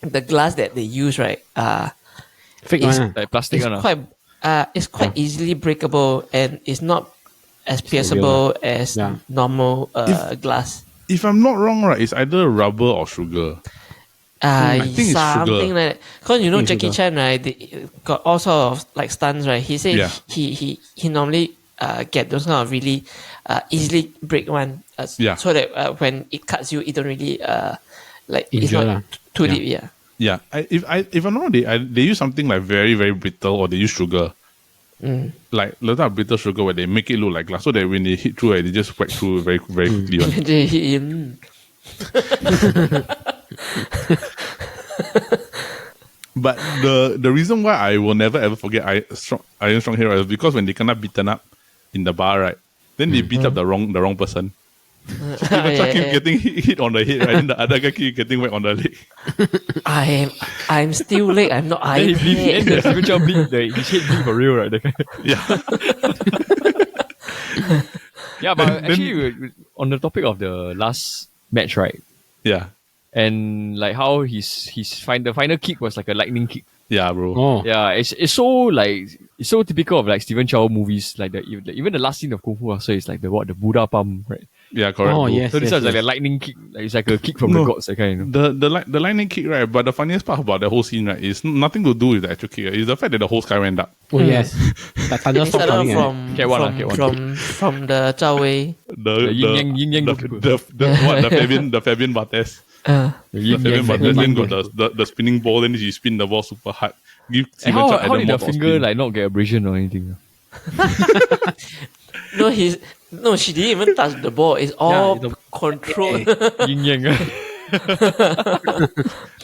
the glass that they use, right, Fake is one. Like plastic one. it's quite easily breakable and it's not as pierceable as normal glass. If I'm not wrong, right, it's either rubber or sugar. I think it's something sugar. like that. Because you know Jackie sugar. Chan, right? They got all sort of like stunts, right? He said he normally get those kind of really easily break one, so that when it cuts you, it don't really like it's not too deep. Yeah. Yeah, if I'm not wrong, they use something like very very brittle or they use sugar. Like the type of brittle sugar where they make it look like glass, so that when they hit through it, they just whack through very very quickly. But the reason why I will never ever forget Iron Strong Hero is because when they cannot beaten up in the bar, right? Then they beat up the wrong person. Steven Chow keep getting hit on the head, right? And the other guy keep getting whacked on the leg. I'm still leg. I'm not Iron Head. Then Steven Chow bleed, his head bleed for real, right? Yeah. Yeah, but actually, on the topic of the last match, right? Yeah. And like how the final kick was like a lightning kick. Yeah, bro. Oh. Yeah, it's so typical of like Steven Chow movies. Like even the last scene of Kung Fu Master is like the Buddha palm, right? Yeah, correct. Oh, bro. yes. So this is like a lightning kick. Like it's like a kick from the gods, that kind. You know? The lightning kick, right? But the funniest part about the whole scene, right, is nothing to do with the actual kick. It's the fact that the whole sky went up. Oh, yes. That thunderstorm coming. From the Zhao Wei. The yin yang The Fabian Barthez. The yin Fabian yang. Barthez then got the spinning ball, then he spin the ball super hard. Give Steven Chow How did the Adam finger spin. like not get abrasion or anything? No, she didn't even touch the ball. It's all controlled. Yin yang.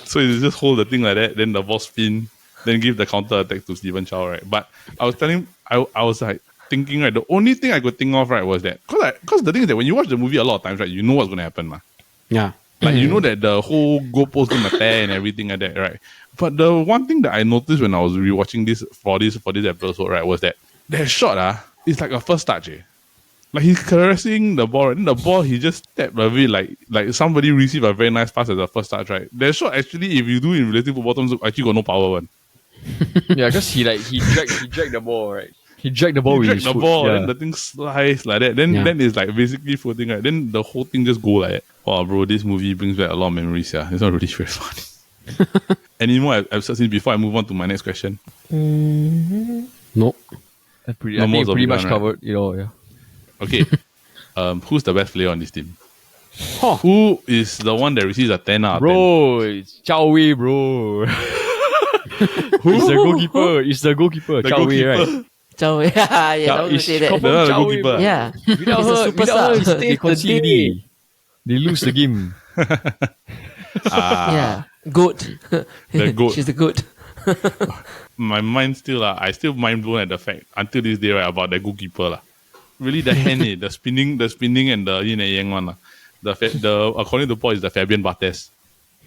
So you just hold the thing like that, then the ball spin, then give the counter attack to Steven Chow, right? But I was like thinking, right, the only thing I could think of, right, was that because the thing is that when you watch the movie a lot of times, right, you know what's gonna happen, ma. Yeah. Like you know that the whole goalpost gonna tear and everything like that, right? But the one thing that I noticed when I was rewatching this for this episode, right, was that shot is like a first touch, Like he's caressing the ball, right? And the ball he just tapped a bit like somebody received a very nice pass as a first touch, right? That shot actually, if you do in relative football terms, actually got no power one. Yeah, because he dragged the ball, right? He dragged the ball with his foot. Then the thing slides like that. Then it's like basically floating, right? Then the whole thing just go like that. Wow, bro, this movie brings back a lot of memories, yeah. It's not really very funny. Any more episodes before I move on to my next question? Nope. I think pretty much covered, yeah. Okay. Who's the best player on this team? Huh. Who is the one that receives a 10 out of 10? Bro, it's Chow Wei, bro. It's the goalkeeper. The Chow Wei, right? Zhao Wei. Yeah, I was gonna say that. The Chow Wei, goalkeeper. bro. Yeah. Without her, they concede. They lose the game. Yeah. Goat. The goat. She's the goat. My mind still, I still mind blown at the fact until this day, right, about the goalkeeper. Really, the hand, the spinning and the yin and yang one. The according to Paul, is the Fabian Barthez.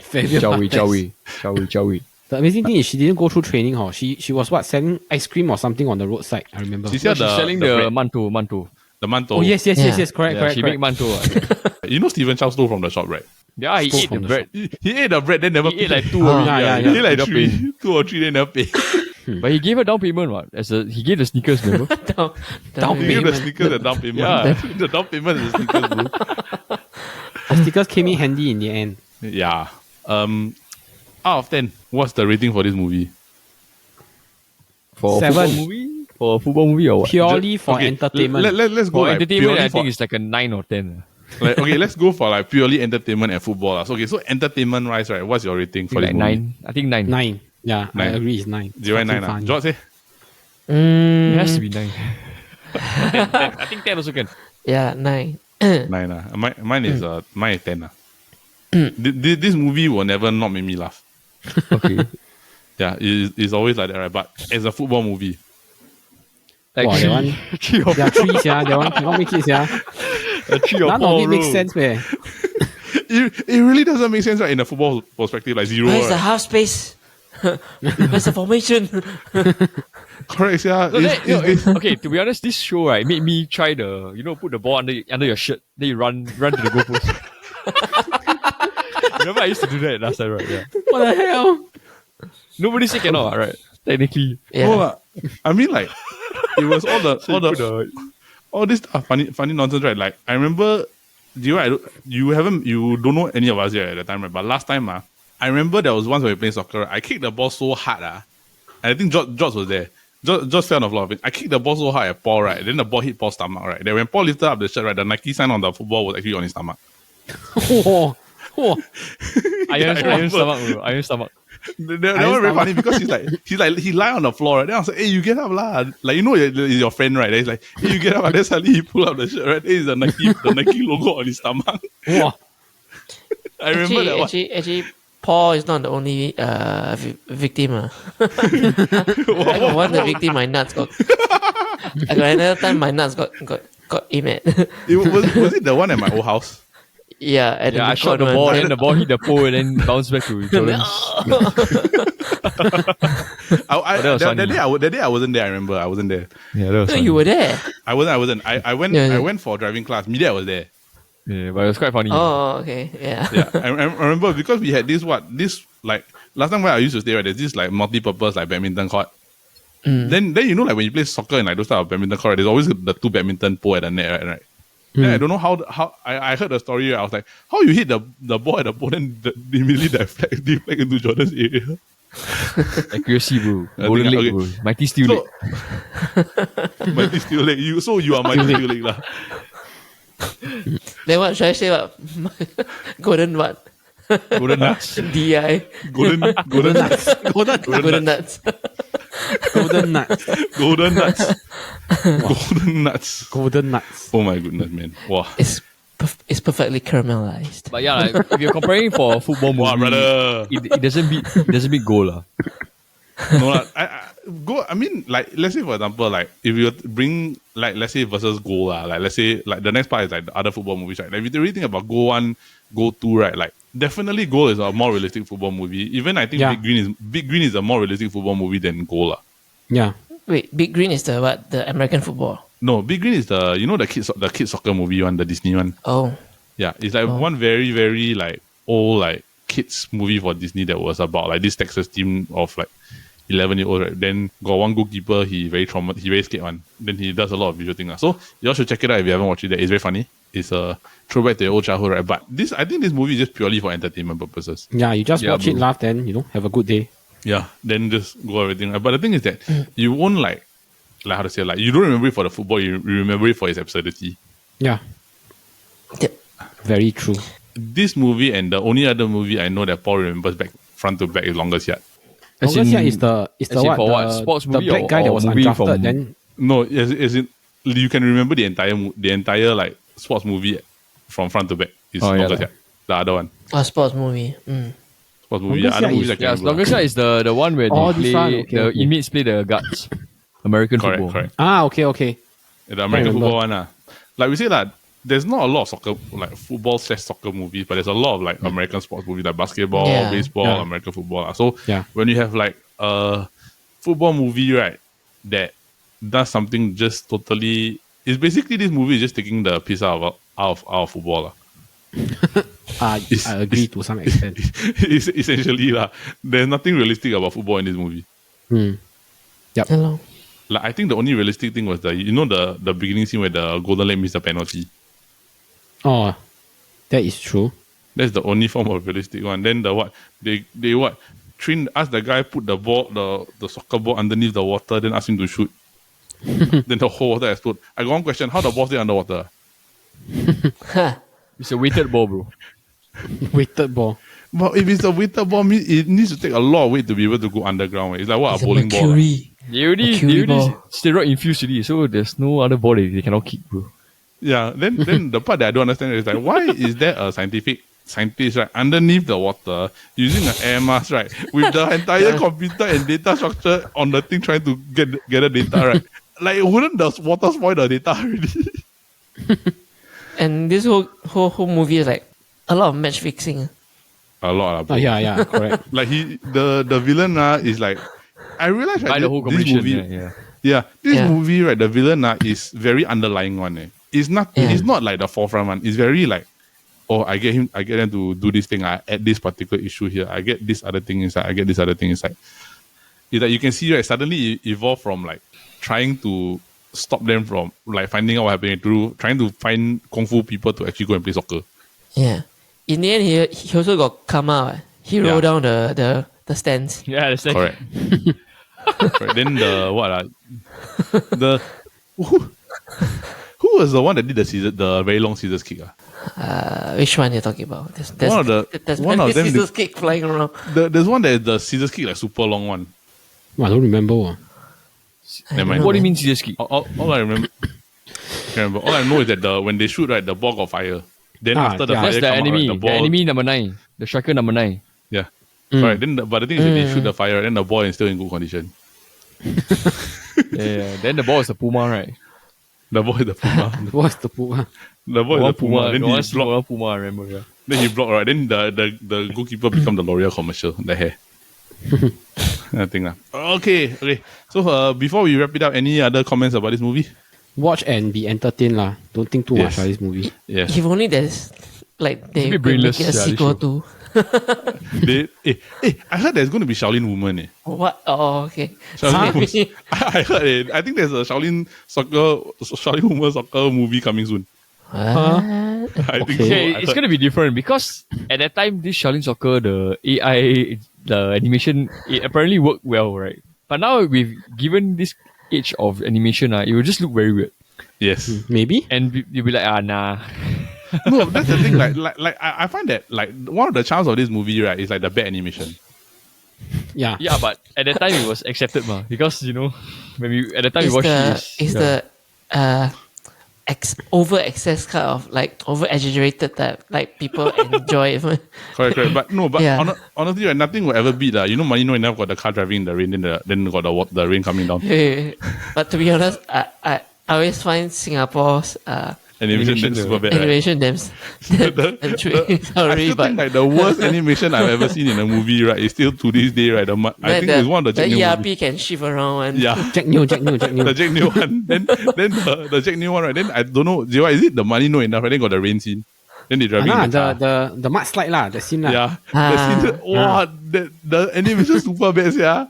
Chow Wei. The amazing thing is she didn't go through training. She was selling ice cream or something on the roadside. I remember. She's selling the bread. mantou. The mantou. Oh yes, correct. She make mantou. You know Steven Chow stole from the shop, right? Yeah, he ate the bread. He ate the bread, then never He ate paid. like two already. yeah. He ate like Pay. 2 or 3, then never pay. But he gave her down payment, what? He gave the sneakers, remember? Down He gave the payment. sneakers and down payment. Yeah. The down payment is the sneakers, bro. The stickers came in handy in the end. Yeah. Out of 10, what's the rating for this movie? For a 7. football movie? For a football movie or what? Purely for entertainment. Let's go For like entertainment, purely I for- think it's like a 9 or 10. Like, okay, let's go for like purely entertainment and football. So, okay, so entertainment wise, right? What's your rating for this like movie? 9. I think 9. 9. Yeah, 9. I agree. It's 9. 0 and 9. Funny. George, say? It has to be 9. 10. I think 10 also can. Yeah, 9. 9. Mine is 10. This movie will never not make me laugh. Okay. Yeah, it's always like that, right? But as a football movie, Like Wow, that one. 3 or 4. Yeah, 3, yeah. That one cannot make it, yeah. 3 or None 4. of it makes sense, man. it really doesn't make sense, right? In a football perspective, like 0. Where's the Right? half space? Where's the formation? Correct, yeah. Okay, to be honest, this show right made me try put the ball under your shirt, then you run to the goalpost. Remember I used to do that last time, right? Yeah. What the hell? Nobody say cannot, right? Technically. Yeah. No, I mean, like, it was all this funny nonsense, right? Like, I remember, you don't know any of us yet at the time, right? But last time, I remember there was once when we were playing soccer, I kicked the ball so hard, and I think George was there. George fell on the floor. I kicked the ball so hard at Paul, right? Then the ball hit Paul's stomach, right? Then when Paul lifted up the shirt, right, the Nike sign on the football was actually on his stomach. Oh, oh. Iron stomach, bro. Iron stomach. That was very funny because he lie on the floor, right? Then I was like, hey, you get up lah. Like, you know, it's your friend, right? Then he's like, hey, you get up. And then suddenly he pull up the shirt, right? Then it's the Nike logo on his stomach. Wow. I remember that one. Actually, Paul is not the only victim. I got one the victim, my nuts got. I got another time my nuts got aimed at. Was it the one at my old house? Yeah, I shot the ball, and the ball hit the pole, and then bounced back to Jordan. That day I wasn't there. I remember I wasn't there. Yeah, that was No, funny. you were there. I wasn't. I went for driving class. Media was there. Yeah, but it was quite funny. Oh, okay. Yeah. Yeah, I remember because we had this like last time where I used to stay, right, there's this like multi-purpose like badminton court. Then you know, like when you play soccer and like those type of badminton court, right, there's always the 2 badminton pole at the net, right? Then I don't know how I heard the story. I was like, how you hit the ball at the pole, then immediately deflect into Jordan's area. Accuracy, bro. I Golden think- leg, okay. bro. Mighty steel leg. Mighty steel leg. You are mighty steel leg lah. Then what should I say? What? Golden what? Golden nuts. DI. Golden nuts. Golden nuts. Golden nuts. Golden nuts. Golden nuts. Golden nuts. Oh my goodness, man. Wow. It's perfectly caramelized. But yeah, like, if you're comparing for a football movie, Wow, brother. it doesn't beat goal lah. No, like, I mean, like, let's say for example, like if you bring like let's say versus goal like let's say like the next part is like the other football movies, right? Like if you really think about goal 1, goal 2, right? Like definitely goal is a more realistic football movie. Even I think Yeah. Big Green is a more realistic football movie than goal lah. Yeah. Wait, Big Green is the what? The American football. No, Big Green is the the kids soccer movie one, the Disney one. Oh. Yeah, it's like one very very like old like kids movie for Disney that was about like this Texas team of like 11-year-old, right? Then got one goalkeeper, he very scared one. Then he does a lot of visual things. So y'all should check it out if you haven't watched it. It's very funny. It's a throwback to your old childhood, right? But I think this movie is just purely for entertainment purposes. Yeah, you just watch it, bro. laugh, then, have a good day. Yeah, then just go everything. But the thing is that you won't like how to say, like you don't remember it for the football, you remember it for its absurdity. Yeah. Yep. Very true. This movie and the only other movie I know that Paul remembers back front to back is Longest Yard. As Longest in- Yard is the as in for what? Sports the movie black or- guy that or was movie undrafted, from- then No, as in you can remember the entire like sports movie from front to back is Oh, yeah, Longest lah. Yard. The other one. A sports movie. Sports movie. Longest Other Yard movies is- I can Yeah, remember. Longest Yard is the one where Oh, they this play one, okay, the okay. inmates play the guards. American football. Correct. okay. The American remember. football one. Like we say that there's not a lot of soccer, like football/soccer movies, but there's a lot of like American sports movies like basketball, Yeah. baseball, Yeah. American football. So Yeah. when you have like a football movie, right, that does something just totally, it's basically this movie is just taking the piece out of football. I agree to some extent. It's essentially there's nothing realistic about football in this movie. Hello. Like I think the only realistic thing was the beginning scene where the Golden Leg missed the penalty. Oh, that is true. That's the only form of realistic one. Then the what they ask the guy put the ball the soccer ball underneath the water, then ask him to shoot. Then the whole water explode. I got one question: how the ball stay underwater? It's a weighted ball, bro. Weighted ball. But if it's a weighted ball, it needs to take a lot of weight to be able to go underground. It's like It's a bowling ball. They already steroid infused already, so there's no other ball that they cannot kick, bro. Yeah, then the part that I don't understand is like, why is there a scientist right underneath the water using an air mask, right, with the entire computer and data structure on the thing trying to get the data, right? Like, wouldn't the water spoil the data already? And this whole movie is like a lot of match fixing. A lot, bro. Yeah, correct. Like the villain is like, I realize right, the whole this movie, this movie, right, the villain is very underlying one. It's not like the forefront one. It's very like, oh, I get them to do this thing. I add this particular issue here. I get this other thing inside. I get this other thing inside. It's like you can see, right, suddenly it evolved from like trying to stop them from like finding out what happening to trying to find kung fu people to actually go and play soccer. Yeah. In the end, he also got karma. He rolled down the stands. Yeah, the stands. Correct. Right, then who was the one that did the very long scissors kick? Which one you're talking about? There's one of them scissors kick flying around. There's one that is the scissors kick like super long one. I don't remember. Never mind. What do you mean scissors kick? All I remember, all I know is that when they shoot, right, the ball got fire. Then after the fire that's the come enemy. out, right, the enemy number 9. The striker number 9. Yeah. Right. Then but the thing is that they shoot the fire, then the ball is still in good condition. Yeah. Then the ball is the Puma, right? The ball is the Puma. What's the Puma? The ball is the Puma. Then he blocked. Puma, I remember. Yeah. Then he blocked, right? Then the goalkeeper become the L'Oreal commercial. The hair. I think. Okay. So before we wrap it up, any other comments about this movie? Watch and be entertained lah. Don't think too much about this movie. Yes. If only there's like they make a sequel to. I heard there's going to be Shaolin Woman. What? Oh, okay. Shaolin I heard it. I think there's a Shaolin Woman soccer movie coming soon. I think so. It's going to be different because at that time, this Shaolinsoccer, the AI, the animation, it apparently worked well, right? But now we've given this age of animation, it will just look very weird. Yes. Maybe. And you'll be like, nah. No, that's the thing. Like I find that like one of the charms of this movie, right, is like the bad animation. Yeah. Yeah, but at that time it was accepted, because when we at the time we watched the over excess kind of like over exaggerated that like people enjoy it. Correct. But no, honestly, right, nothing will ever beat that. Money no enough got the car driving in the rain, then got the rain coming down. But to be honest, I always find Singapore's animation super bad. Animation right? I still think like the worst animation I've ever seen in a movie, right, is still to this day, right. I think it's one of the Jack Neo ERP movies. can shift around one. Yeah. Jack Neo. The Jack Neo one. Then the Jack Neo one, right? Then I don't know, is it the money no enough? Right? Then got the rain scene. Then they driving in the car. The mud slide lah, the scene lah. Yeah. The scene, the animation super bad, yeah.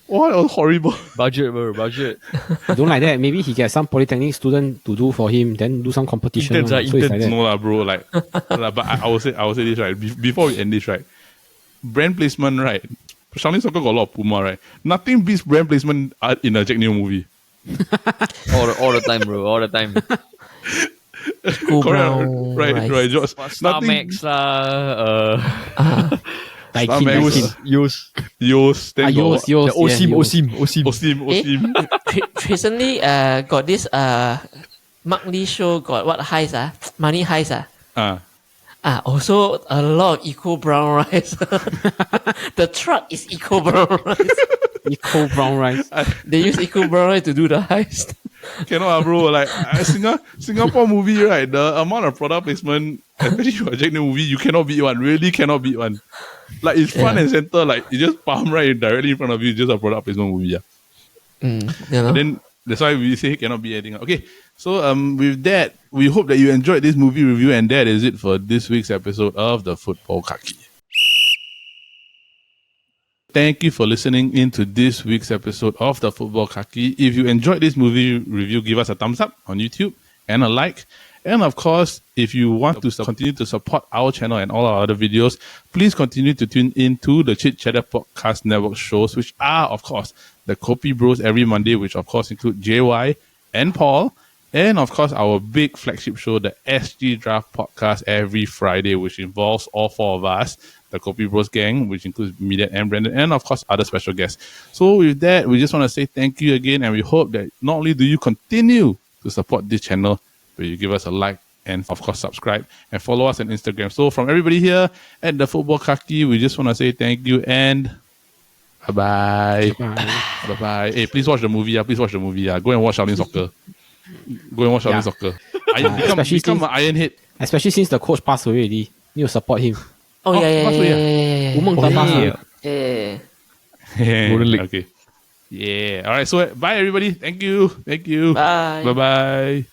Wow, it was horrible. Budget, bro, budget. Don't like that. Maybe he get some polytechnic student to do for him, then do some competition. Intense, so it's like that. No lah, bro. But I will say this, right. Before we end this, right. Brand placement, right. Shaolin Soccer got a lot of Puma, right. Nothing beats brand placement in a Jack Neo movie. all the time, bro. All the time. Brown, right, George. Star Max Yos. Osim. Recently, got this Mark Lee show got what heist money heist also a lot of eco brown rice. The truck is eco brown rice. Eco brown rice. They use eco brown rice to do the heist. Cannot, bro. Like Singapore movie, right? The amount of product placement, especially for a Jack Neo movie, you cannot beat one. Really cannot beat one. Like it's front and center. Like you just palm right directly in front of you. Just a product placement movie. Yeah. And then that's why we say cannot beat anything. Okay. So with that, we hope that you enjoyed this movie review, and that is it for this week's episode of the Futbol Kaki. Thank you for listening into this week's episode of the Futbol Kaki. If you enjoyed this movie review, give us a thumbs up on YouTube and a like. And of course, if you want to continue to support our channel and all our other videos, please continue to tune in to the Chit Podcast Network shows, which are, of course, the Kopi Bros every Monday, which of course include JY and Paul, And of course, our big flagship show, the SG Draft Podcast, every Friday, which involves all four of us, the Kopi Bros gang, which includes Media and Brandon, and of course, other special guests. So with that, we just want to say thank you again, and we hope that not only do you continue to support this channel, but you give us a like and of course subscribe and follow us on Instagram. So from everybody here at the Futbol Kaki, we just want to say thank you and bye-bye. Bye-bye. Hey, please watch the movie. Please watch the movie. Go and watch Shaolinsoccer. Go and watch Shaolinsoccer. Become an iron head. Especially since the coach passed away already. You need to support him. Yeah. Okay. Yeah. All right. So bye everybody. Thank you. Bye. Bye-bye.